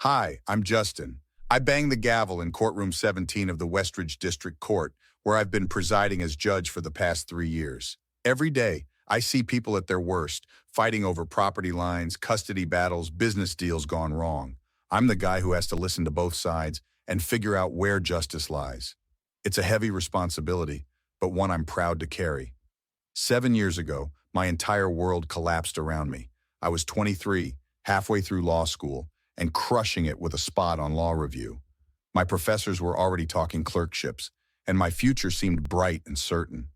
Hi, I'm Justin. I bang the gavel in courtroom 17 of the Westridge District Court, where I've been presiding as judge for the past 3 years. Every day, I see people at their worst, fighting over property lines, custody battles, business deals gone wrong. I'm the guy who has to listen to both sides and figure out where justice lies. It's a heavy responsibility, but one I'm proud to carry. 7 years ago, my entire world collapsed around me. I was 23, halfway through law school, and crushing it with a spot on law review. My professors were already talking clerkships, and my future seemed bright and certain.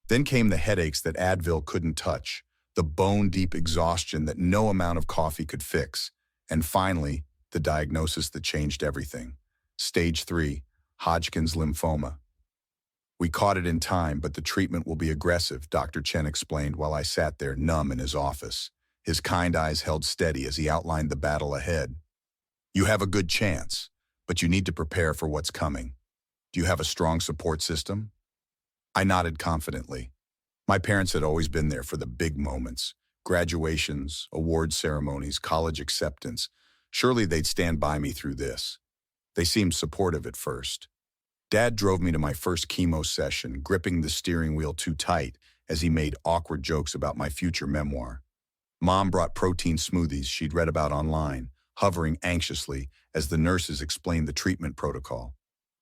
Then came the headaches that Advil couldn't touch, the bone-deep exhaustion that no amount of coffee could fix, and finally, the diagnosis that changed everything. Stage 3, Hodgkin's lymphoma. We caught it in time, but the treatment will be aggressive, Dr. Chen explained while I sat there numb in his office. His kind eyes held steady as he outlined the battle ahead. You have a good chance, but you need to prepare for what's coming. Do you have a strong support system? I nodded confidently. My parents had always been there for the big moments, graduations, award ceremonies, college acceptance. Surely they'd stand by me through this. They seemed supportive at first. Dad drove me to my first chemo session, gripping the steering wheel too tight as he made awkward jokes about my future memoir. Mom brought protein smoothies she'd read about online, hovering anxiously as the nurses explained the treatment protocol.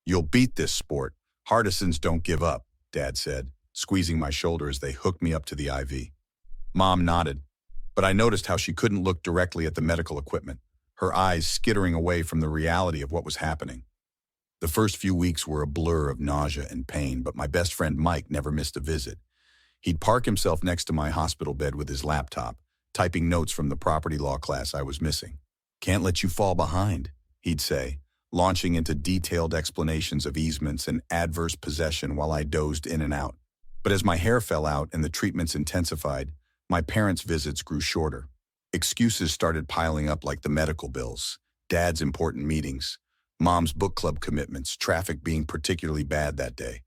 You'll beat this sport. Hardisons don't give up, Dad said, squeezing my shoulder as they hooked me up to the IV. Mom nodded, but I noticed how she couldn't look directly at the medical equipment, her eyes skittering away from the reality of what was happening. The first few weeks were a blur of nausea and pain, but my best friend Mike never missed a visit. He'd park himself next to my hospital bed with his laptop, typing notes from the property law class I was missing. Can't let you fall behind, he'd say, launching into detailed explanations of easements and adverse possession while I dozed in and out. But as my hair fell out and the treatments intensified, my parents' visits grew shorter. Excuses started piling up like the medical bills, Dad's important meetings, Mom's book club commitments, traffic being particularly bad that day.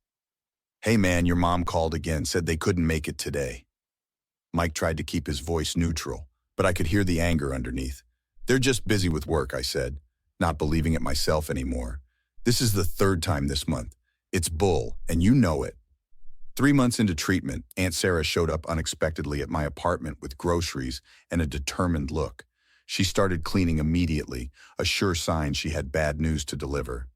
Hey man, your mom called again, said they couldn't make it today. Mike tried to keep his voice neutral, but I could hear the anger underneath. They're just busy with work, I said, not believing it myself anymore. This is the third time this month. It's bull, and you know it. 3 months into treatment, Aunt Sarah showed up unexpectedly at my apartment with groceries and a determined look. She started cleaning immediately, a sure sign she had bad news to deliver.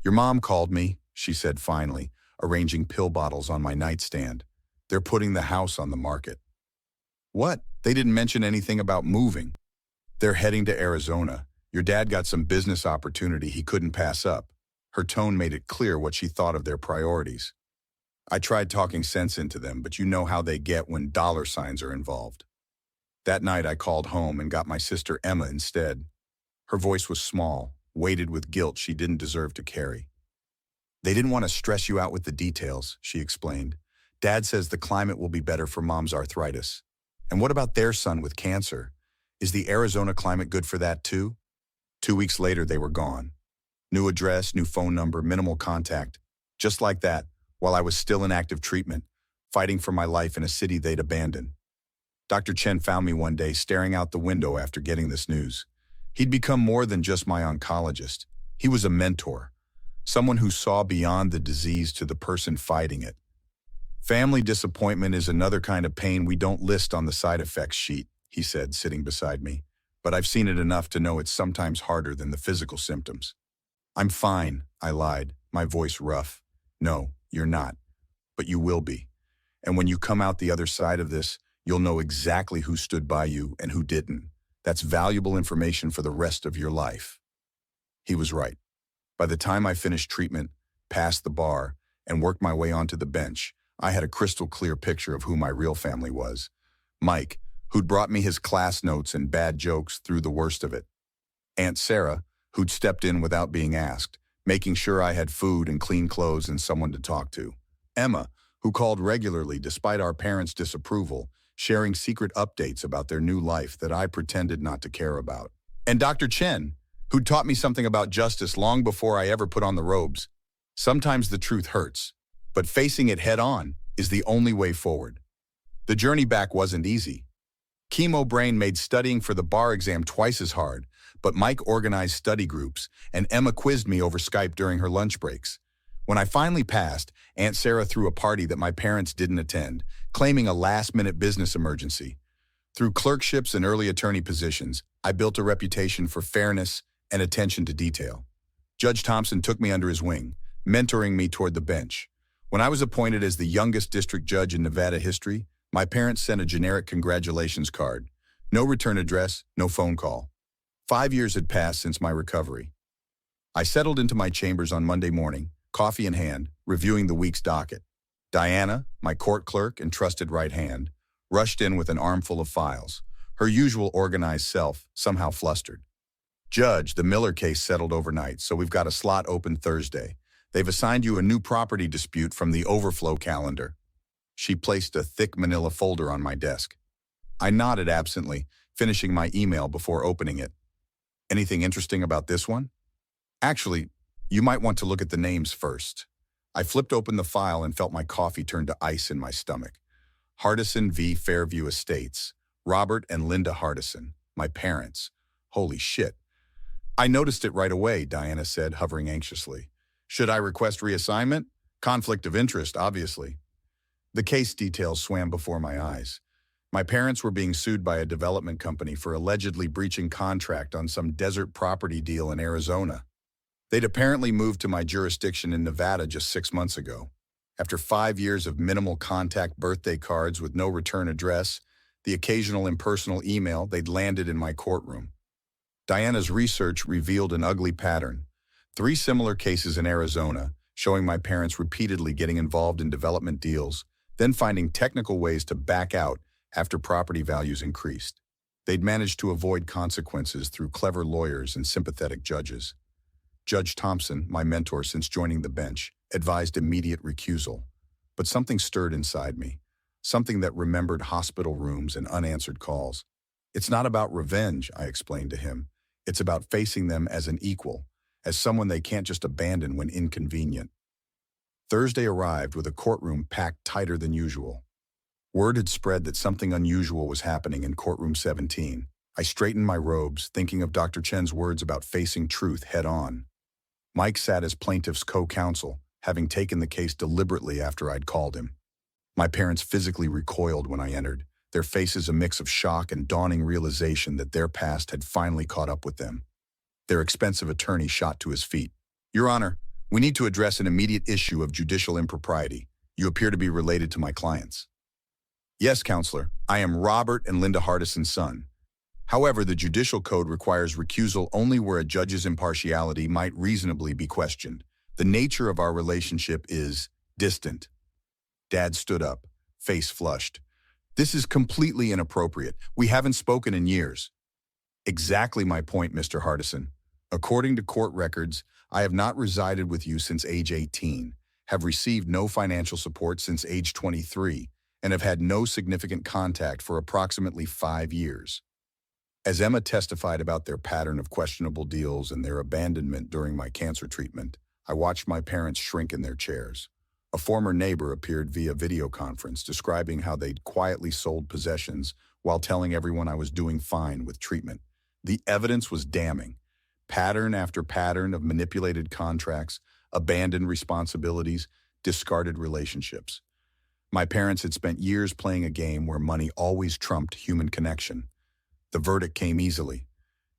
Your mom called me, she said finally, arranging pill bottles on my nightstand. They're putting the house on the market. What? They didn't mention anything about moving. They're heading to Arizona. Your dad got some business opportunity he couldn't pass up. Her tone made it clear what she thought of their priorities. I tried talking sense into them, but you know how they get when dollar signs are involved. That night I called home and got my sister Emma instead. Her voice was small, weighted with guilt she didn't deserve to carry. They didn't want to stress you out with the details, she explained. Dad says the climate will be better for Mom's arthritis. And what about their son with cancer? Is the Arizona climate good for that too? 2 weeks later, they were gone. New address, new phone number, minimal contact. Just like that, while I was still in active treatment, fighting for my life in a city they'd abandoned. Dr. Chen found me one day staring out the window after getting this news. He'd become more than just my oncologist. He was a mentor, someone who saw beyond the disease to the person fighting it. Family disappointment is another kind of pain we don't list on the side effects sheet, he said, sitting beside me. But I've seen it enough to know it's sometimes harder than the physical symptoms. I'm fine, I lied, my voice rough. No, you're not. But you will be. And when you come out the other side of this, you'll know exactly who stood by you and who didn't. That's valuable information for the rest of your life. He was right. By the time I finished treatment, passed the bar, and worked my way onto the bench, I had a crystal clear picture of who my real family was. Mike, who'd brought me his class notes and bad jokes through the worst of it. Aunt Sarah, who'd stepped in without being asked, making sure I had food and clean clothes and someone to talk to. Emma, who called regularly despite our parents' disapproval, sharing secret updates about their new life that I pretended not to care about. And Dr. Chen, who'd taught me something about justice long before I ever put on the robes. Sometimes the truth hurts, but facing it head on is the only way forward. The journey back wasn't easy. Chemo brain made studying for the bar exam twice as hard, but Mike organized study groups, and Emma quizzed me over Skype during her lunch breaks. When I finally passed, Aunt Sarah threw a party that my parents didn't attend, claiming a last-minute business emergency. Through clerkships and early attorney positions, I built a reputation for fairness and attention to detail. Judge Thompson took me under his wing, mentoring me toward the bench. When I was appointed as the youngest district judge in Nevada history, my parents sent a generic congratulations card. No return address, no phone call. 5 years had passed since my recovery. I settled into my chambers on Monday morning, coffee in hand, reviewing the week's docket. Diana, my court clerk and trusted right hand, rushed in with an armful of files, her usual organized self somehow flustered. Judge, the Miller case settled overnight, so we've got a slot open Thursday. They've assigned you a new property dispute from the overflow calendar. She placed a thick manila folder on my desk. I nodded absently, finishing my email before opening it. Anything interesting about this one? Actually, you might want to look at the names first. I flipped open the file and felt my coffee turn to ice in my stomach. Hardison v. Fairview Estates. Robert and Linda Hardison, my parents. Holy shit. I noticed it right away, Diana said, hovering anxiously. Should I request reassignment? Conflict of interest, obviously. The case details swam before my eyes. My parents were being sued by a development company for allegedly breaching contract on some desert property deal in Arizona. They'd apparently moved to my jurisdiction in Nevada just 6 months ago. After 5 years of minimal contact birthday cards with no return address, the occasional impersonal email, they'd landed in my courtroom. Diana's research revealed an ugly pattern. 3 similar cases in Arizona, showing my parents repeatedly getting involved in development deals, then finding technical ways to back out after property values increased. They'd managed to avoid consequences through clever lawyers and sympathetic judges. Judge Thompson, my mentor since joining the bench, advised immediate recusal. But something stirred inside me, something that remembered hospital rooms and unanswered calls. It's not about revenge, I explained to him. It's about facing them as an equal, as someone they can't just abandon when inconvenient. Thursday arrived with a courtroom packed tighter than usual. Word had spread that something unusual was happening in courtroom 17. I straightened my robes, thinking of Dr. Chen's words about facing truth head-on. Mike sat as plaintiff's co-counsel, having taken the case deliberately after I'd called him. My parents physically recoiled when I entered, their faces a mix of shock and dawning realization that their past had finally caught up with them. Their expensive attorney shot to his feet. Your Honor, we need to address an immediate issue of judicial impropriety. You appear to be related to my clients. Yes, Counselor, I am Robert and Linda Hardison's son. However, the judicial code requires recusal only where a judge's impartiality might reasonably be questioned. The nature of our relationship is distant. Dad stood up, face flushed. This is completely inappropriate. We haven't spoken in years. Exactly my point, Mr. Hardison. According to court records, I have not resided with you since age 18, have received no financial support since age 23, and have had no significant contact for approximately 5 years. As Emma testified about their pattern of questionable deals and their abandonment during my cancer treatment, I watched my parents shrink in their chairs. A former neighbor appeared via video conference describing how they'd quietly sold possessions while telling everyone I was doing fine with treatment. The evidence was damning. Pattern after pattern of manipulated contracts, abandoned responsibilities, discarded relationships. My parents had spent years playing a game where money always trumped human connection. The verdict came easily.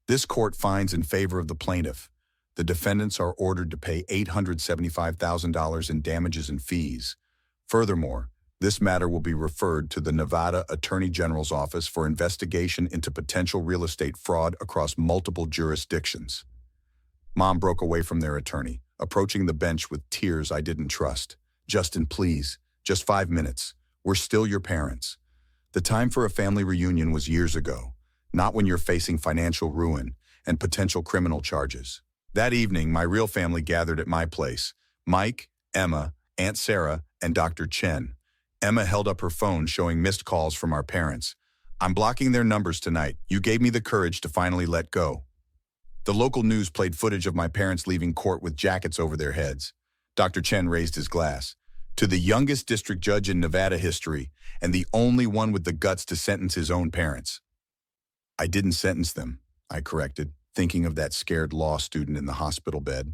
This court finds in favor of the plaintiff. The defendants are ordered to pay $875,000 in damages and fees. Furthermore, this matter will be referred to the Nevada Attorney General's Office for investigation into potential real estate fraud across multiple jurisdictions. Mom broke away from their attorney, approaching the bench with tears I didn't trust. Justin, please, just 5 minutes. We're still your parents. The time for a family reunion was years ago, not when you're facing financial ruin and potential criminal charges. That evening, my real family gathered at my place. Mike, Emma, Aunt Sarah, and Dr. Chen. Emma held up her phone showing missed calls from our parents. I'm blocking their numbers tonight. You gave me the courage to finally let go. The local news played footage of my parents leaving court with jackets over their heads. Dr. Chen raised his glass. To the youngest district judge in Nevada history, and the only one with the guts to sentence his own parents. I didn't sentence them, I corrected, thinking of that scared law student in the hospital bed.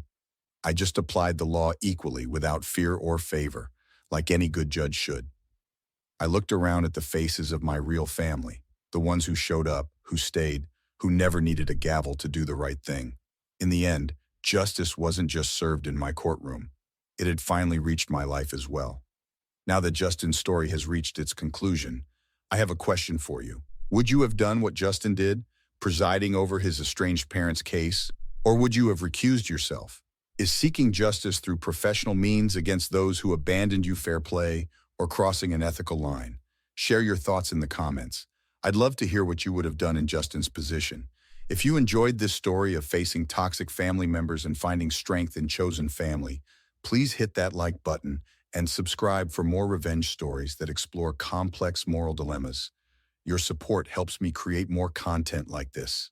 I just applied the law equally without fear or favor, like any good judge should. I looked around at the faces of my real family, the ones who showed up, who stayed, who never needed a gavel to do the right thing. In the end, justice wasn't just served in my courtroom. It had finally reached my life as well. Now that Justin's story has reached its conclusion, I have a question for you. Would you have done what Justin did, presiding over his estranged parents' case, or would you have recused yourself? Is seeking justice through professional means against those who abandoned you fair play, or crossing an ethical line? Share your thoughts in the comments. I'd love to hear what you would have done in Justin's position. If you enjoyed this story of facing toxic family members and finding strength in chosen family, please hit that like button and subscribe for more revenge stories that explore complex moral dilemmas. Your support helps me create more content like this.